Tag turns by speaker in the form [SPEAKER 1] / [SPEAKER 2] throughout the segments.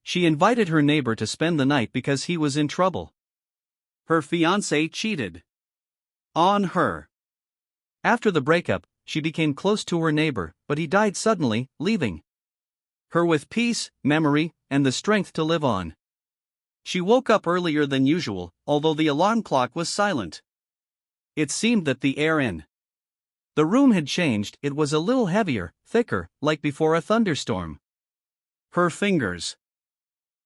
[SPEAKER 1] She invited her neighbor to spend the night because he was in trouble. Her fiancé cheated on her. After the breakup, she became close to her neighbor, but he died suddenly, leaving her with peace, memory, and the strength to live on. She woke up earlier than usual, although the alarm clock was silent. It seemed that the air in the room had changed. It was a little heavier, thicker, like before a thunderstorm. Her fingers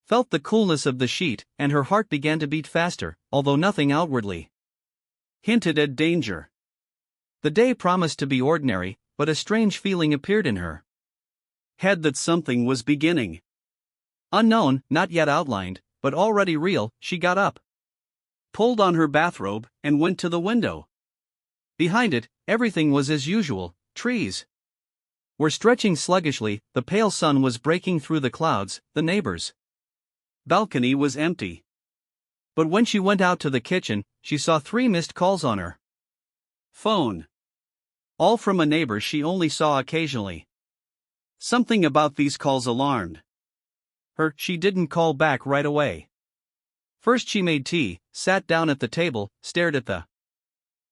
[SPEAKER 1] felt the coolness of the sheet, and her heart began to beat faster, although nothing outwardly hinted at danger. The day promised to be ordinary, but a strange feeling appeared in her head that something was beginning. Unknown, not yet outlined, but already real. She got up, pulled on her bathrobe, and went to the window. Behind it, everything was as usual. Trees were stretching sluggishly, the pale sun was breaking through the clouds, the neighbor's balcony was empty. But when she went out to the kitchen, she saw 3 missed calls on her phone. All from a neighbor she only saw occasionally. Something about these calls alarmed her. She didn't call back right away. First she made tea, sat down at the table, stared at the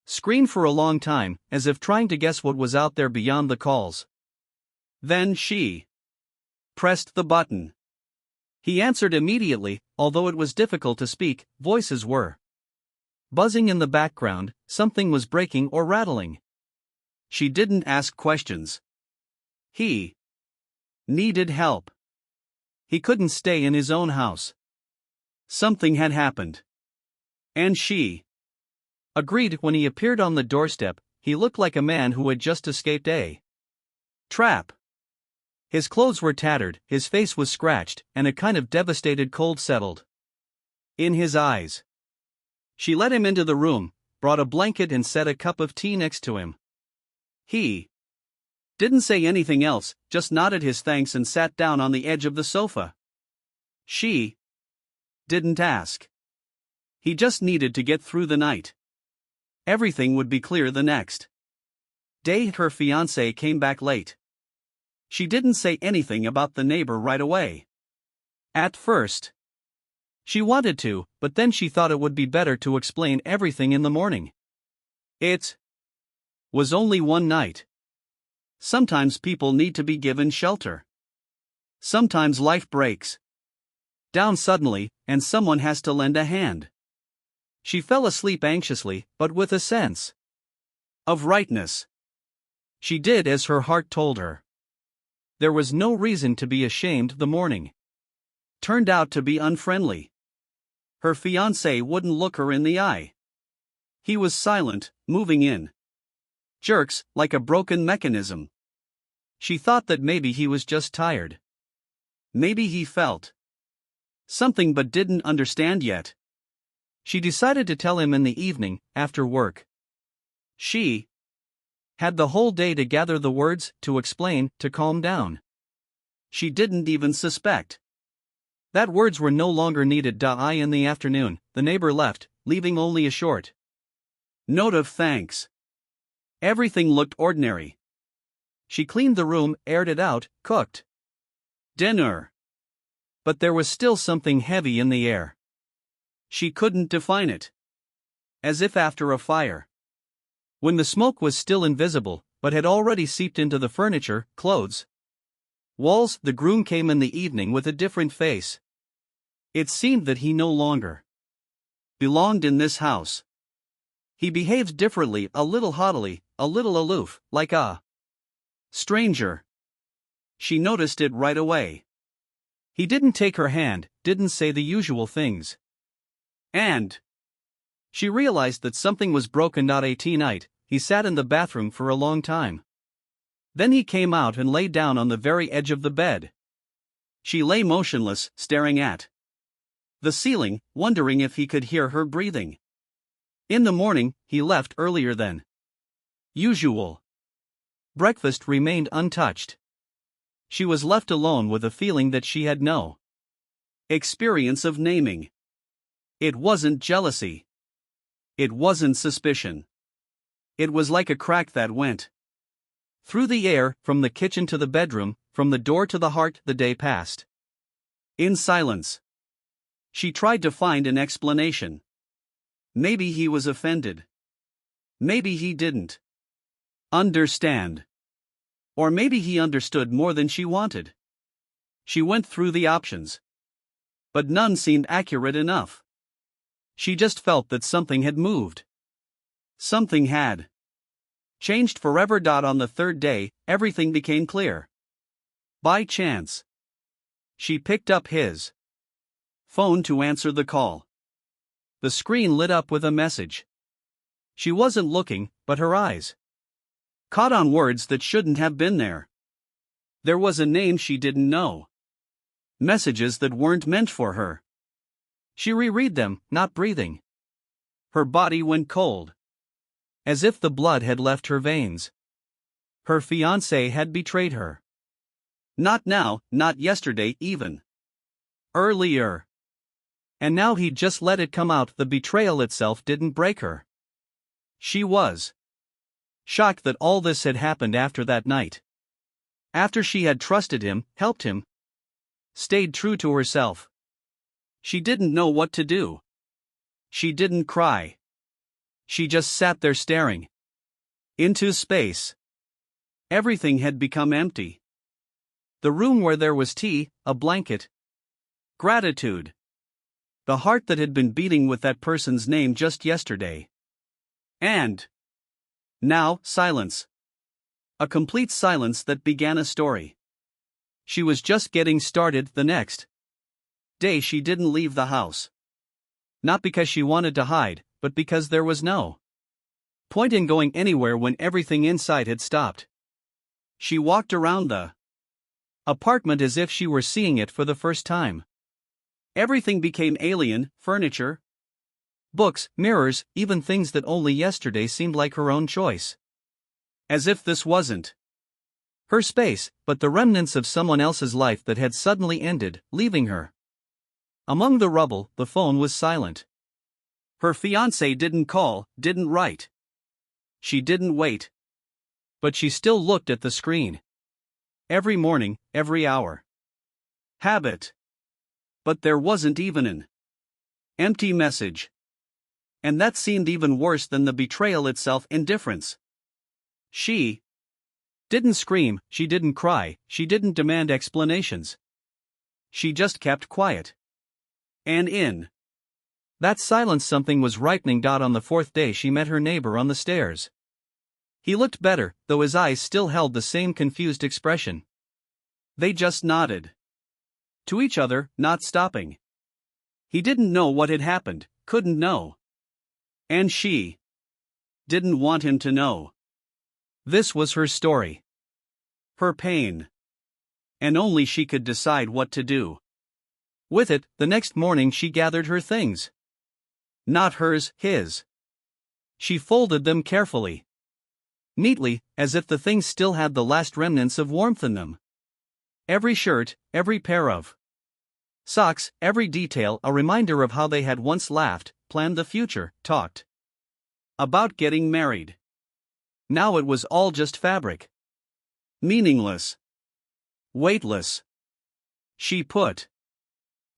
[SPEAKER 1] screen for a long time, as if trying to guess what was out there beyond the calls. Then she pressed the button. He answered immediately, although it was difficult to speak. Voices were buzzing in the background, something was breaking or rattling. She didn't ask questions. He needed help. He couldn't stay in his own house. Something had happened. And she agreed. When he appeared on the doorstep, he looked like a man who had just escaped a trap. His clothes were tattered, his face was scratched, and a kind of devastated cold settled in his eyes. She let him into the room, brought a blanket and set a cup of tea next to him. He didn't say anything else, just nodded his thanks and sat down on the edge of the sofa. She didn't ask. He just needed to get through the night. Everything would be clear the next day. Her fiancé came back late. She didn't say anything about the neighbor right away. At first, she wanted to, but then she thought it would be better to explain everything in the morning. It was only one night. Sometimes people need to be given shelter. Sometimes life breaks down suddenly, and someone has to lend a hand. She fell asleep anxiously, but with a sense of rightness. She did as her heart told her. There was no reason to be ashamed. The morning turned out to be unfriendly. Her fiancé wouldn't look her in the eye. He was silent, moving in jerks, like a broken mechanism. She thought that maybe he was just tired. Maybe he felt something but didn't understand yet. She decided to tell him in the evening, after work. She had the whole day to gather the words, to explain, to calm down. She didn't even suspect that words were no longer needed. In the afternoon, the neighbor left, leaving only a short note of thanks. Everything looked ordinary. She cleaned the room, aired it out, cooked dinner. But there was still something heavy in the air. She couldn't define it. As if after a fire. When the smoke was still invisible, but had already seeped into the furniture, clothes, walls. The groom came in the evening with a different face. It seemed that he no longer belonged in this house. He behaved differently, a little haughtily, a little aloof, like a stranger. She noticed it right away. He didn't take her hand, didn't say the usual things. And she realized that something was broken. Night, he sat in the bathroom for a long time. Then he came out and lay down on the very edge of the bed. She lay motionless, staring at the ceiling, wondering if he could hear her breathing. In the morning, he left earlier than usual. Breakfast remained untouched. She was left alone with a feeling that she had no experience of naming. It wasn't jealousy. It wasn't suspicion. It was like a crack that went through the air, from the kitchen to the bedroom, from the door to the heart. The day passed. In silence, she tried to find an explanation. Maybe he was offended. Maybe he didn't understand. Or maybe he understood more than she wanted. She went through the options, but none seemed accurate enough. She just felt that something had moved. Something had changed forever. On the third day, everything became clear. By chance, she picked up his phone to answer the call. The screen lit up with a message. She wasn't looking, but her eyes caught on words that shouldn't have been there. There was a name she didn't know. Messages that weren't meant for her. She reread them, not breathing. Her body went cold, as if the blood had left her veins. Her fiancé had betrayed her. Not now, not yesterday even. Earlier. And now he'd just let it come out. The betrayal itself didn't break her. She was shocked that all this had happened after that night. After she had trusted him, helped him, stayed true to herself. She didn't know what to do. She didn't cry. She just sat there staring into space. Everything had become empty. The room where there was tea, a blanket, gratitude. The heart that had been beating with that person's name just yesterday. And now, silence. A complete silence that began a story. She was just getting started. The next day she didn't leave the house. Not because she wanted to hide, but because there was no point in going anywhere when everything inside had stopped. She walked around the apartment as if she were seeing it for the first time. Everything became alien: furniture, books, mirrors, even things that only yesterday seemed like her own choice. As if this wasn't her space, but the remnants of someone else's life that had suddenly ended, leaving her. Among the rubble, the phone was silent. Her fiancé didn't call, didn't write. She didn't wait. But she still looked at the screen. Every morning, every hour. Habit. But there wasn't even an empty message. And that seemed even worse than the betrayal itself: indifference. She didn't scream, she didn't cry, she didn't demand explanations. She just kept quiet. And in that silence something was ripening. On the fourth day she met her neighbor on the stairs. He looked better, though his eyes still held the same confused expression. They just nodded to each other, not stopping. He didn't know what had happened, couldn't know. And she didn't want him to know. This was her story. Her pain. And only she could decide what to do with it. The next morning she gathered her things. Not hers, his. She folded them carefully. Neatly, as if the things still had the last remnants of warmth in them. Every shirt, every pair of socks, every detail a reminder of how they had once laughed, planned the future, talked about getting married. Now it was all just fabric. Meaningless. Weightless. She put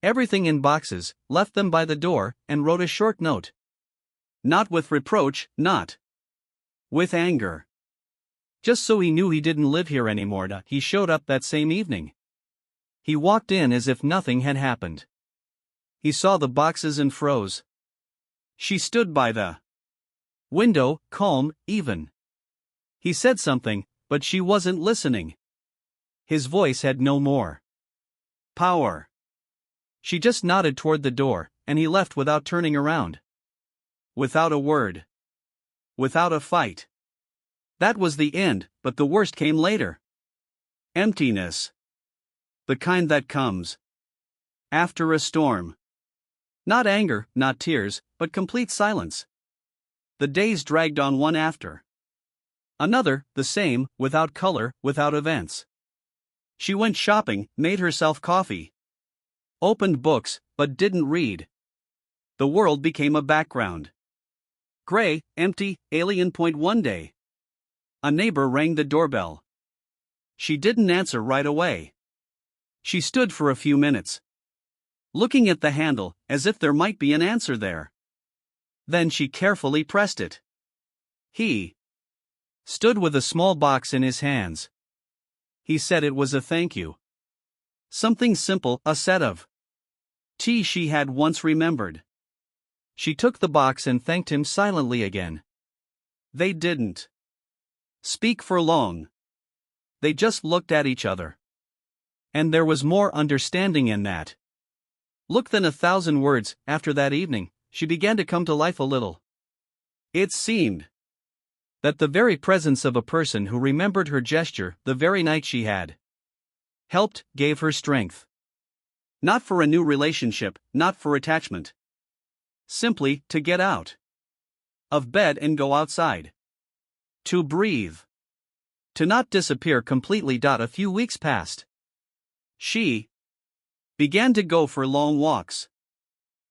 [SPEAKER 1] everything in boxes, left them by the door, and wrote a short note. Not with reproach, not with anger. Just so he knew he didn't live here anymore. He showed up that same evening. He walked in as if nothing had happened. He saw the boxes and froze. She stood by the window, calm, even. He said something, but she wasn't listening. His voice had no more power. She just nodded toward the door, and he left without turning around. Without a word. Without a fight. That was the end, but the worst came later. Emptiness. The kind that comes after a storm. Not anger, not tears, but complete silence. The days dragged on one after another, the same, without color, without events. She went shopping, made herself coffee, opened books, but didn't read. The world became a background. Gray, empty, alien. One day, a neighbor rang the doorbell. She didn't answer right away. She stood for a few minutes. looking at the handle as if there might be an answer there. Then she carefully pressed it. He stood with a small box in his hands. He said it was a thank you. Something simple, a set of tea she had once remembered. She took the box and thanked him silently again. They didn't speak for long. They just looked at each other. And there was more understanding in that look than 1,000 words. After that evening, she began to come to life a little. It seemed that the very presence of a person who remembered her gesture the very night she had helped, gave her strength. Not for a new relationship, not for attachment. Simply to get out of bed and go outside. To breathe. To not disappear completely. A few weeks passed. She began to go for long walks.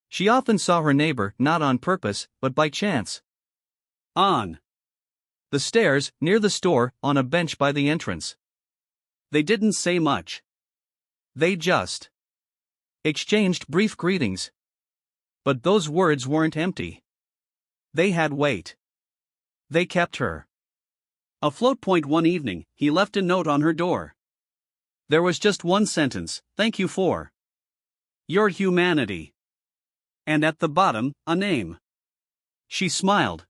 [SPEAKER 1] She often saw her neighbor, not on purpose, but by chance. On the stairs, near the store, on a bench by the entrance. They didn't say much. They just exchanged brief greetings. But those words weren't empty. They had weight. They kept her afloat. One evening, he left a note on her door. There was just one sentence: "Thank you for your humanity." And at the bottom, a name. She smiled.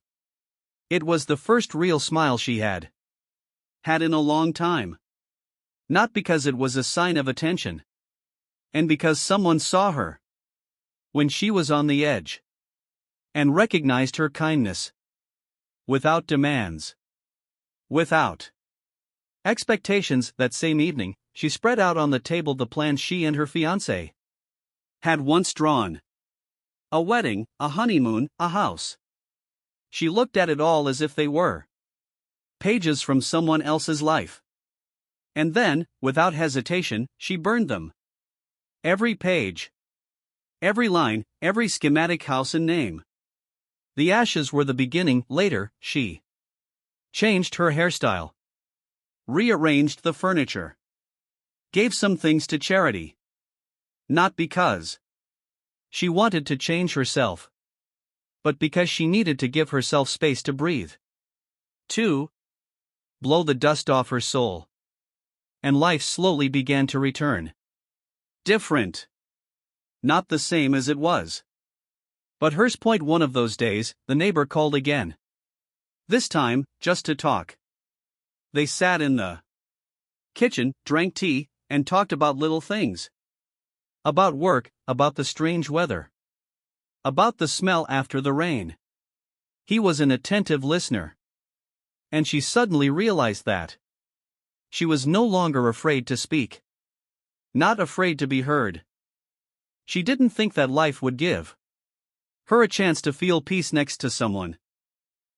[SPEAKER 1] It was the first real smile she had in a long time. Not because it was a sign of attention. And because someone saw her when she was on the edge and recognized her kindness. Without demands. Without expectations. That same evening, she spread out on the table the plans she and her fiancé had once drawn. A wedding, a honeymoon, a house. She looked at it all as if they were pages from someone else's life. And then, without hesitation, she burned them. Every page. Every line, every schematic, house and name. The ashes were the beginning. Later, she changed her hairstyle. Rearranged the furniture. Gave some things to charity. Not because she wanted to change herself, but because she needed to give herself space to breathe. To blow the dust off her soul. And life slowly began to return. Different. Not the same as it was. But hers. One of those days, the neighbor called again. This time, just to talk. They sat in the kitchen, drank tea, and talked about little things. About work, about the strange weather. About the smell after the rain. He was an attentive listener. And she suddenly realized that she was no longer afraid to speak. Not afraid to be heard. She didn't think that life would give her a chance to feel peace next to someone.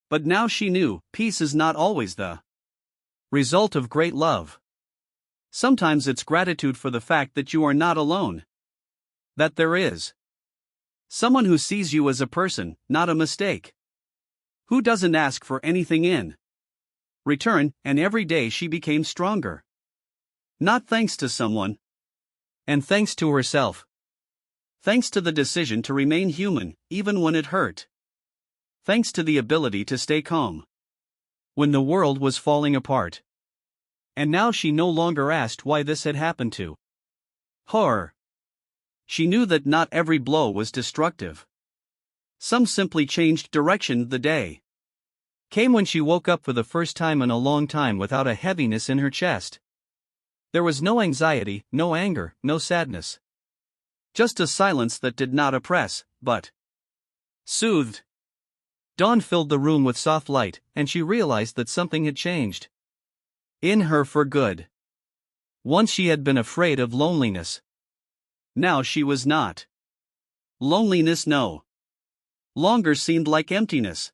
[SPEAKER 1] But now she knew, peace is not always the result of great love. Sometimes it's gratitude for the fact that you are not alone. That there is someone who sees you as a person, not a mistake. Who doesn't ask for anything in return. And every day she became stronger. Not thanks to someone. And thanks to herself. Thanks to the decision to remain human, even when it hurt. Thanks to the ability to stay calm when the world was falling apart. And now she no longer asked why this had happened to her. She knew that not every blow was destructive. Some simply changed direction. The day came when she woke up for the first time in a long time without a heaviness in her chest. There was no anxiety, no anger, no sadness. Just a silence that did not oppress, but soothed. Dawn filled the room with soft light, and she realized that something had changed in her for good. Once she had been afraid of loneliness. Now she was not. Loneliness no longer seemed like emptiness.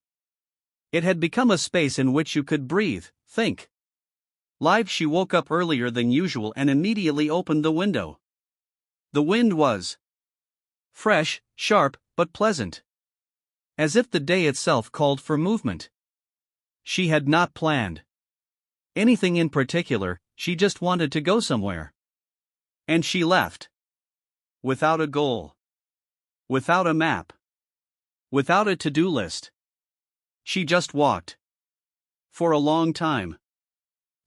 [SPEAKER 1] It had become a space in which you could breathe, think. Live. She woke up earlier than usual and immediately opened the window. The wind was fresh, sharp, but pleasant. As if the day itself called for movement. She had not planned anything in particular, she just wanted to go somewhere. And she left. Without a goal. Without a map. Without a to-do list. She just walked. For a long time.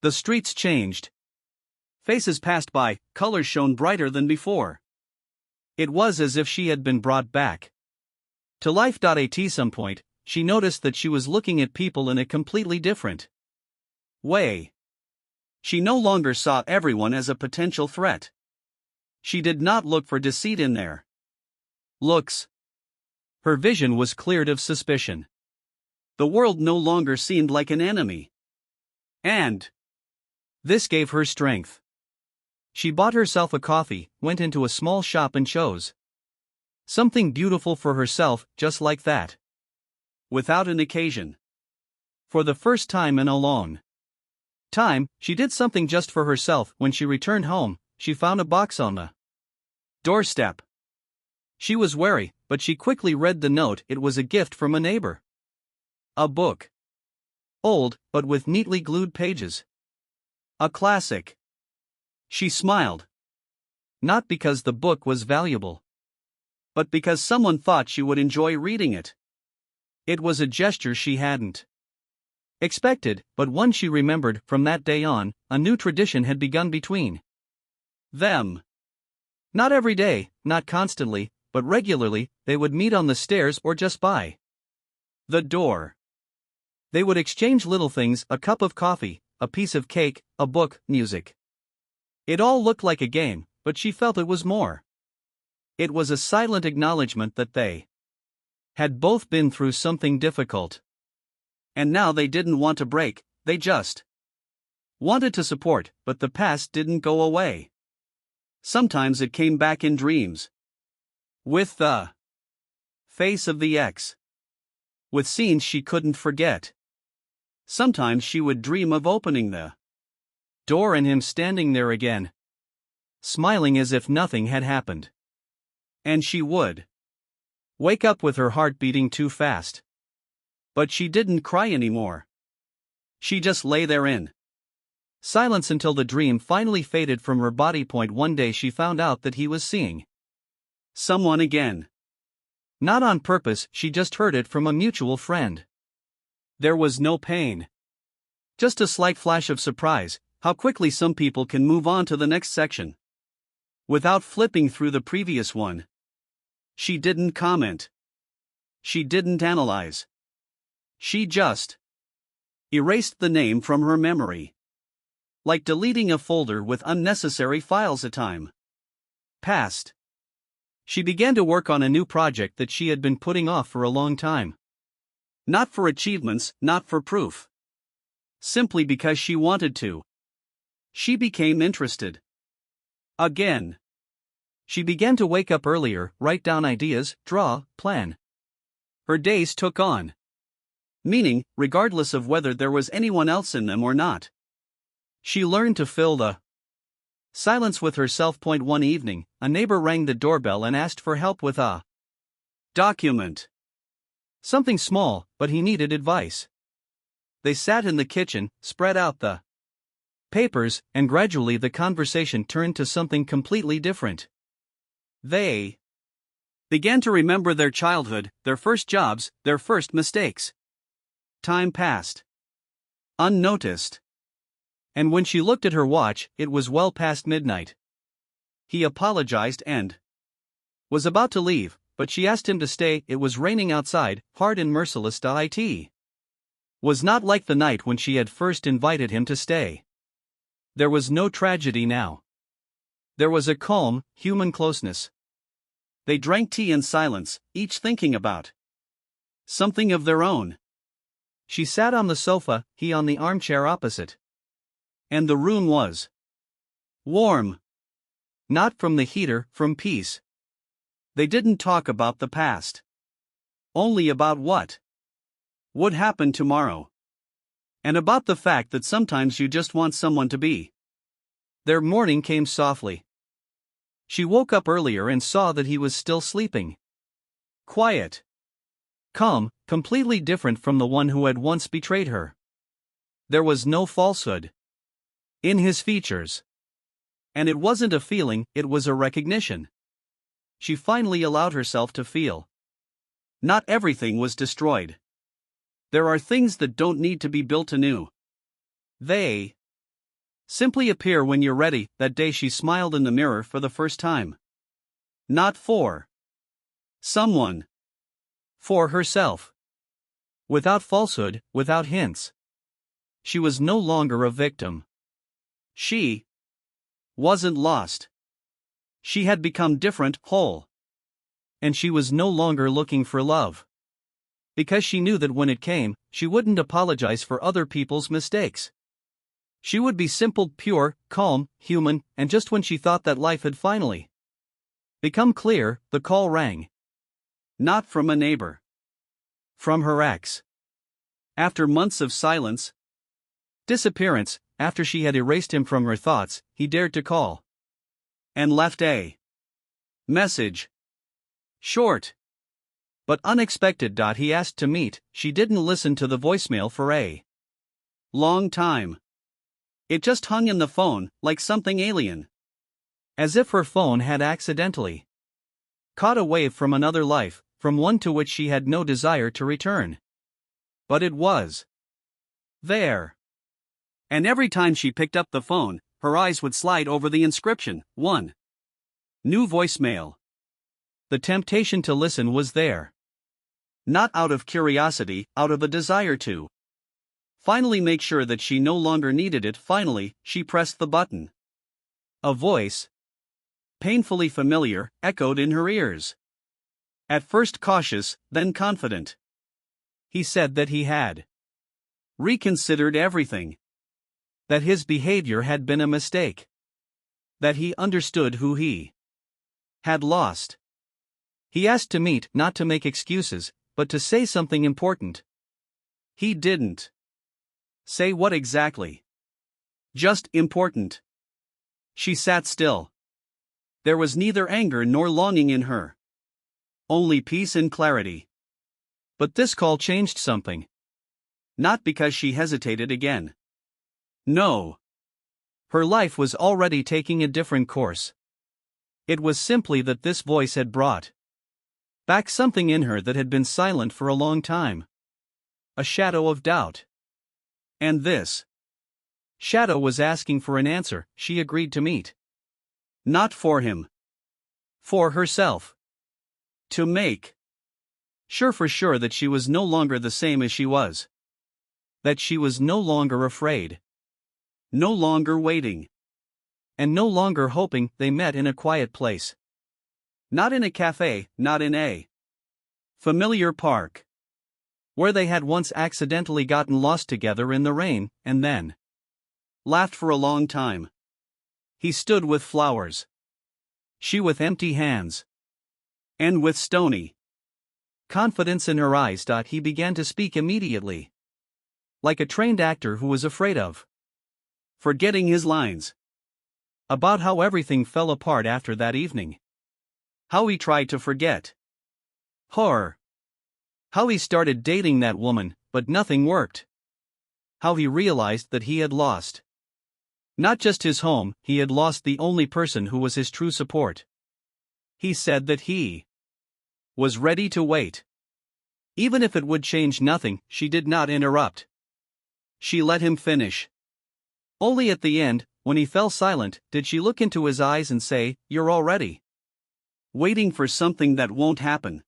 [SPEAKER 1] The streets changed. Faces passed by, colors shone brighter than before. It was as if she had been brought back to life. At some point, she noticed that she was looking at people in a completely different way. She no longer saw everyone as a potential threat. She did not look for deceit in their looks. Her vision was cleared of suspicion. The world no longer seemed like an enemy. And this gave her strength. She bought herself a coffee, went into a small shop and chose something beautiful for herself, just like that. Without an occasion. For the first time in a long time, she did something just for herself. When she returned home, she found a box on the doorstep. She was wary, but she quickly read the note. It was a gift from a neighbor. A book. Old, but with neatly glued pages. A classic. She smiled. Not because the book was valuable, but because someone thought she would enjoy reading it. It was a gesture she hadn't expected, but one she remembered. From that day on, a new tradition had begun between them. Not every day, not constantly, but regularly, they would meet on the stairs or just by the door. They would exchange little things: a cup of coffee, a piece of cake, a book, music. It all looked like a game, but she felt it was more. It was a silent acknowledgement that they had both been through something difficult. And now they didn't want to break, they just wanted to support. But the past didn't go away. Sometimes it came back in dreams. With the face of the ex. With scenes she couldn't forget. Sometimes she would dream of opening the door and him standing there again, smiling as if nothing had happened. And she would wake up with her heart beating too fast. But she didn't cry anymore. She just lay there in silence until the dream finally faded from her body. One day she found out that he was seeing someone again. Not on purpose, she just heard it from a mutual friend. There was no pain. Just a slight flash of surprise. How quickly some people can move on to the next section without flipping through the previous one. She didn't comment. She didn't analyze. She just erased the name from her memory. Like deleting a folder with unnecessary files. A time passed. She began to work on a new project that she had been putting off for a long time. Not for achievements, not for proof. Simply because she wanted to. She became interested. Again. She began to wake up earlier, write down ideas, draw, plan. Her days took on meaning, regardless of whether there was anyone else in them or not. She learned to fill the silence with herself. One evening, a neighbor rang the doorbell and asked for help with a document. Something small, but he needed advice. They sat in the kitchen, spread out the papers, and gradually the conversation turned to something completely different. They began to remember their childhood, their first jobs, their first mistakes. Time passed unnoticed. And when she looked at her watch, it was well past midnight. He apologized and was about to leave, but she asked him to stay. It was raining outside, hard and merciless. It was not like the night when she had first invited him to stay. There was no tragedy now. There was a calm, human closeness. They drank tea in silence, each thinking about something of their own. She sat on the sofa, he on the armchair opposite. And the room was warm. Not from the heater, from peace. They didn't talk about the past. Only about what would happen tomorrow. And about the fact that sometimes you just want someone to be. Their morning came softly. She woke up earlier and saw that he was still sleeping. Quiet. Calm, completely different from the one who had once betrayed her. There was no falsehood in his features. And it wasn't a feeling, it was a recognition. she finally allowed herself to feel. Not everything was destroyed. There are things that don't need to be built anew. They simply appear when you're ready. That day she smiled in the mirror for the first time. Not for someone. For herself. Without falsehood, without hints. She was no longer a victim. She wasn't lost. She had become different, whole. And she was no longer looking for love. Because she knew that when it came, she wouldn't apologize for other people's mistakes. She would be simple, pure, calm, human, and just when she thought that life had finally become clear, the call rang. Not from a neighbor. From her ex. After months of silence, disappearance, after she had erased him from her thoughts, he dared to call. And left a message. Short. But unexpected. He asked to meet. She didn't listen to the voicemail for a long time. It just hung in the phone, like something alien. As if her phone had accidentally caught a wave from another life, from one to which she had no desire to return. But it was there. And every time she picked up the phone, her eyes would slide over the inscription, 1. New voicemail. The temptation to listen was there. Not out of curiosity, out of a desire to finally make sure that she no longer needed it. Finally, she pressed the button. A voice, painfully familiar, echoed in her ears. At first cautious, then confident. He said that he had reconsidered everything. That his behavior had been a mistake. That he understood who he had lost. He asked to meet, not to make excuses, but to say something important. He didn't say what exactly. Just important. She sat still. There was neither anger nor longing in her. Only peace and clarity. But this call changed something. Not because she hesitated again. No. Her life was already taking a different course. It was simply that this voice had brought back something in her that had been silent for a long time. A shadow of doubt. And this shadow was asking for an answer. She agreed to meet. Not for him. For herself. To make sure that she was no longer the same as she was. That she was no longer afraid. No longer waiting. And no longer hoping. They met in a quiet place. Not in a cafe, not in a familiar park. Where they had once accidentally gotten lost together in the rain, and then laughed for a long time. He stood with flowers. She with empty hands. And with stony confidence in her eyes. He began to speak immediately. Like a trained actor who was afraid of forgetting his lines. About how everything fell apart after that evening. How he tried to forget her. How he started dating that woman, but nothing worked. How he realized that he had lost not just his home, he had lost the only person who was his true support. He said that he was ready to wait. Even if it would change nothing. She did not interrupt. She let him finish. Only at the end, when he fell silent, did she look into his eyes and say, "You're already waiting for something that won't happen."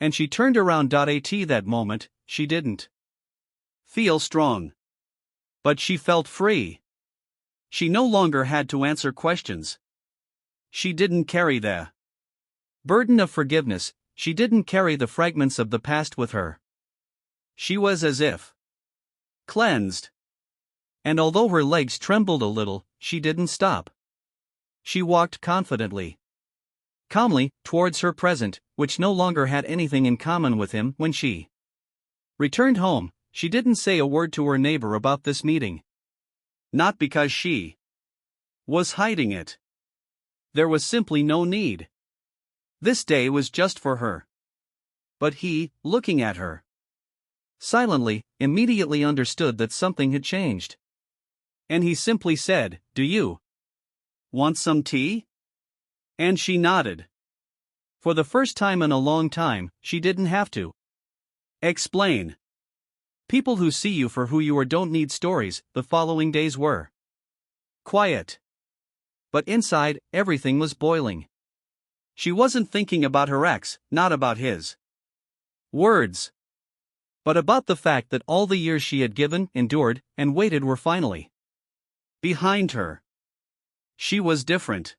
[SPEAKER 1] And she turned around. At that moment, she didn't feel strong. But she felt free. She no longer had to answer questions. She didn't carry the burden of forgiveness. She didn't carry the fragments of the past with her. She was as if cleansed. And although her legs trembled a little, she didn't stop. She walked confidently, calmly, towards her present, which no longer had anything in common with him. When she returned home, she didn't say a word to her neighbor about this meeting. Not because she was hiding it. There was simply no need. This day was just for her. But he, looking at her silently, immediately understood that something had changed. And he simply said, "Do you want some tea?" And she nodded. For the first time in a long time, she didn't have to explain. People who see you for who you are don't need stories. The following days were quiet. But inside, everything was boiling. She wasn't thinking about her ex, not about his words, but about the fact that all the years she had given, endured, and waited were finally behind her. She was different.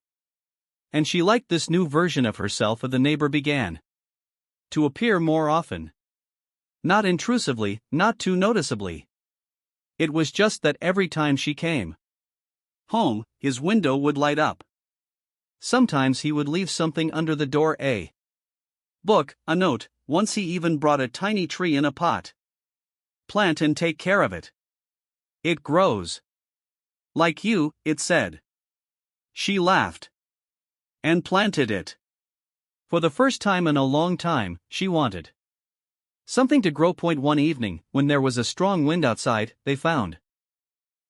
[SPEAKER 1] And she liked this new version of herself. The neighbor began to appear more often. Not intrusively, not too noticeably. It was just that every time she came home, his window would light up. Sometimes he would leave something under the door, a book, a note. Once he even brought a tiny tree in a pot. Plant and take care of it. It grows. Like you, it said. She laughed. And planted it. For the first time in a long time, she wanted something to grow. One evening, when there was a strong wind outside, they found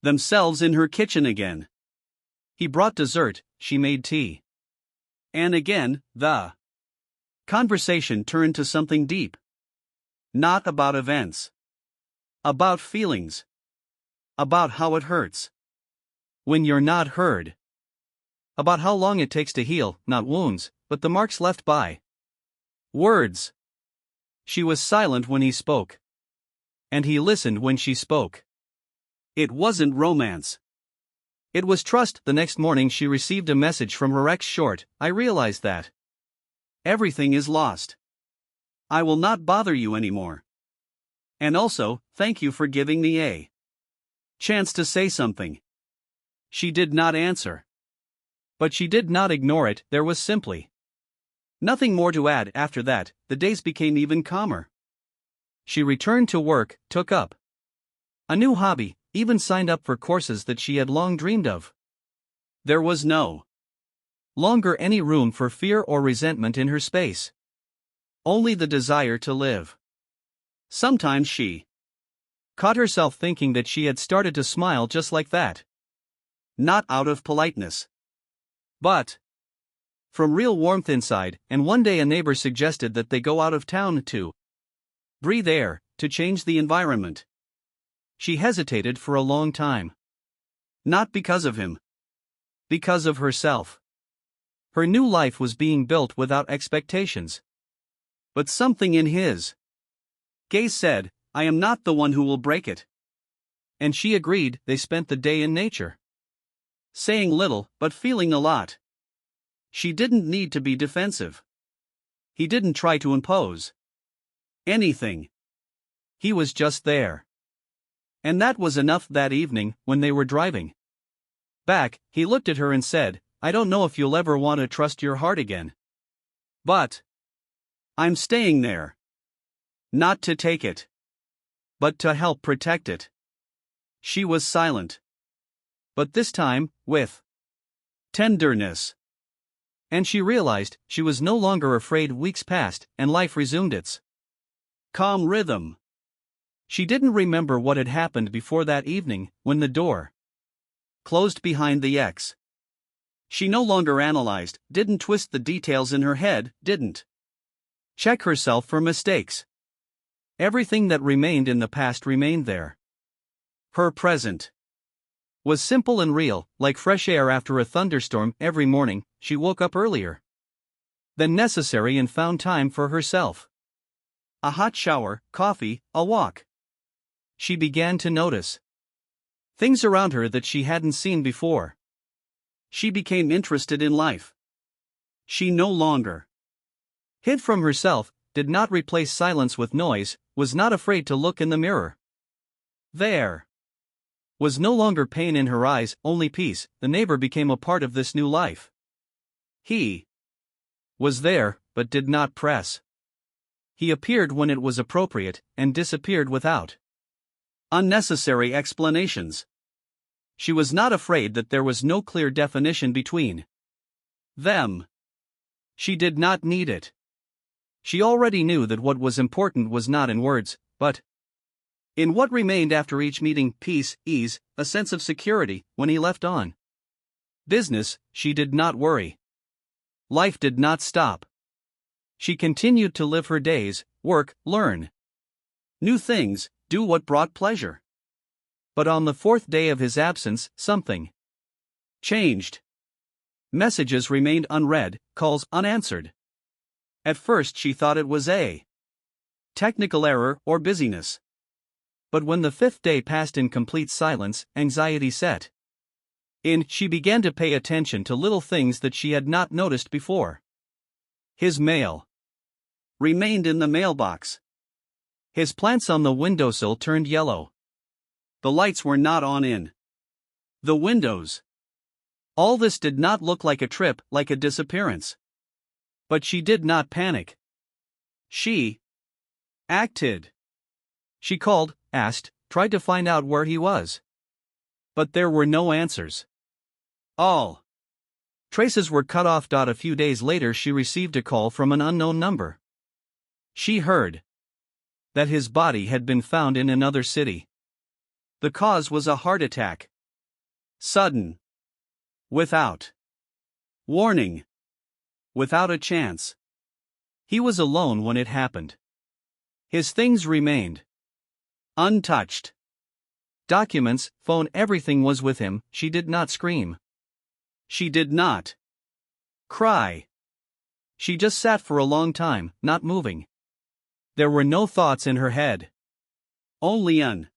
[SPEAKER 1] themselves in her kitchen again. He brought dessert, she made tea. And again, the conversation turned to something deep. Not about events. About feelings. About how it hurts when you're not heard. About how long it takes to heal, not wounds, but the marks left by words. She was silent when he spoke. And he listened when she spoke. It wasn't romance. It was trust. The next morning she received a message from her ex. Short, I realized that everything is lost. I will not bother you anymore. And also, thank you for giving me a chance to say something. She did not answer. But she did not ignore it. There was simply nothing more to add. After that, the days became even calmer. She returned to work, took up a new hobby, even signed up for courses that she had long dreamed of. There was no longer any room for fear or resentment in her space. Only the desire to live. Sometimes she caught herself thinking that she had started to smile just like that. Not out of politeness, but from real warmth inside. And one day a neighbor suggested that they go out of town to breathe air, to change the environment. She hesitated for a long time. Not because of him. Because of herself. Her new life was being built without expectations. But something in his gaze said, I am not the one who will break it. And she agreed. They spent the day in nature. Saying little, but feeling a lot. She didn't need to be defensive. He didn't try to impose anything. He was just there. And that was enough. That evening, when they were driving back, he looked at her and said, I don't know if you'll ever want to trust your heart again. But I'm staying there. Not to take it, but to help protect it. She was silent. But this time, with tenderness. And she realized she was no longer afraid. Weeks passed, and life resumed its calm rhythm. She didn't remember what had happened before that evening, when the door closed behind the ex. She no longer analyzed, didn't twist the details in her head, didn't check herself for mistakes. Everything that remained in the past remained there. Her present was simple and real, like fresh air after a thunderstorm. Every morning, she woke up earlier than necessary and found time for herself. A hot shower, coffee, a walk. She began to notice things around her that she hadn't seen before. She became interested in life. She no longer hid from herself, did not replace silence with noise, was not afraid to look in the mirror. There was no longer pain in her eyes, only peace. The neighbor became a part of this new life. He was there, but did not press. He appeared when it was appropriate, and disappeared without unnecessary explanations. She was not afraid that there was no clear definition between them. She did not need it. She already knew that what was important was not in words, but in what remained after each meeting: peace, ease, a sense of security. When he left on business, she did not worry. Life did not stop. She continued to live her days, work, learn new things, do what brought pleasure. But on the fourth day of his absence, something changed. Messages remained unread, calls unanswered. At first she thought it was a technical error or busyness. But when the fifth day passed in complete silence, anxiety set in. She began to pay attention to little things that she had not noticed before. His mail remained in the mailbox. His plants on the windowsill turned yellow. The lights were not on in the windows. All this did not look like a trip, like a disappearance. But she did not panic. She acted. She called, asked, tried to find out where he was. But there were no answers. All traces were cut off. A few days later she received a call from an unknown number. She heard that his body had been found in another city. The cause was a heart attack. Sudden. Without warning. Without a chance. He was alone when it happened. His things remained untouched. Documents, phone, everything was with him. She did not scream. She did not cry. She just sat for a long time, not moving. There were no thoughts in her head. Only an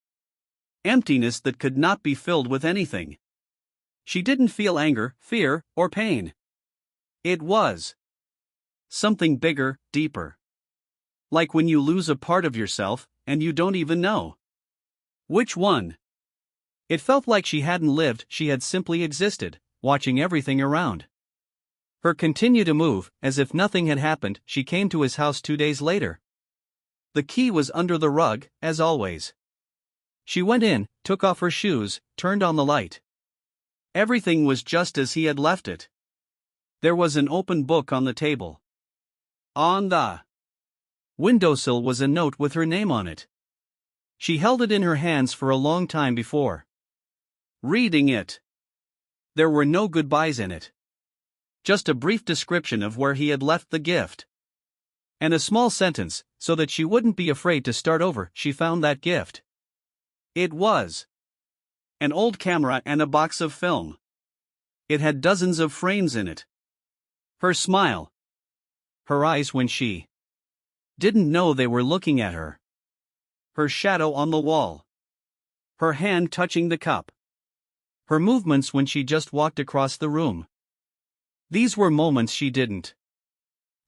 [SPEAKER 1] emptiness that could not be filled with anything. She didn't feel anger, fear, or pain. It was something bigger, deeper. Like when you lose a part of yourself, and you don't even know which one. It felt like she hadn't lived, she had simply existed, watching everything around her continue to move, as if nothing had happened. She came to his house 2 days later. The key was under the rug, as always. She went in, took off her shoes, turned on the light. Everything was just as he had left it. There was an open book on the table. On the windowsill was a note with her name on it. She held it in her hands for a long time before reading it. There were no goodbyes in it. Just a brief description of where he had left the gift. And a small sentence, so that she wouldn't be afraid to start over. She found that gift. It was an old camera and a box of film. It had dozens of frames in it. Her smile. Her eyes when she didn't know they were looking at her. Her shadow on the wall. Her hand touching the cup. Her movements when she just walked across the room. These were moments she didn't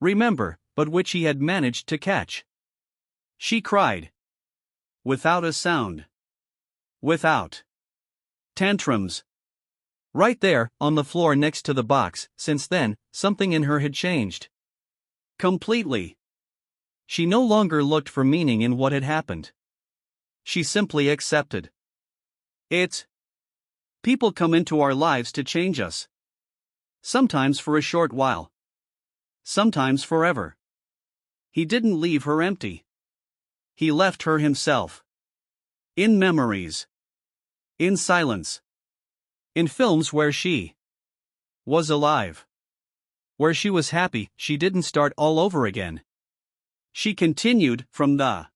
[SPEAKER 1] remember, but which he had managed to catch. She cried. Without a sound. Without tantrums. Right there, on the floor next to the box. Since then, something in her had changed. Completely. She no longer looked for meaning in what had happened. She simply accepted it. People come into our lives to change us. Sometimes for a short while. Sometimes forever. He didn't leave her empty. He left her himself. In memories. In silence. In films where she was alive. Where she was happy. She didn't start all over again. She continued from the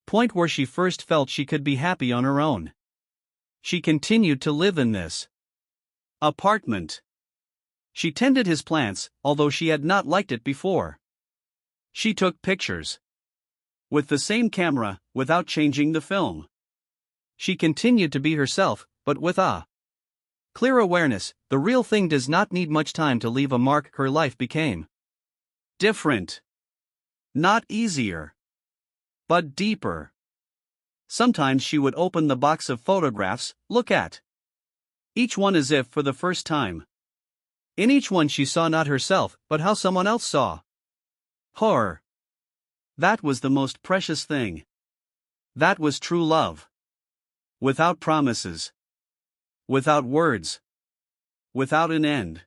[SPEAKER 1] point where she first felt she could be happy on her own. She continued to live in this apartment. She tended his plants, although she had not liked it before. She took pictures with the same camera, without changing the film. She continued to be herself, but with a clear awareness. The real thing does not need much time to leave a mark. Her life became different. Not easier, but deeper. Sometimes she would open the box of photographs, look at each one as if for the first time. In each one she saw not herself, but how someone else saw her. That was the most precious thing. That was true love. Without promises. Without words. Without an end.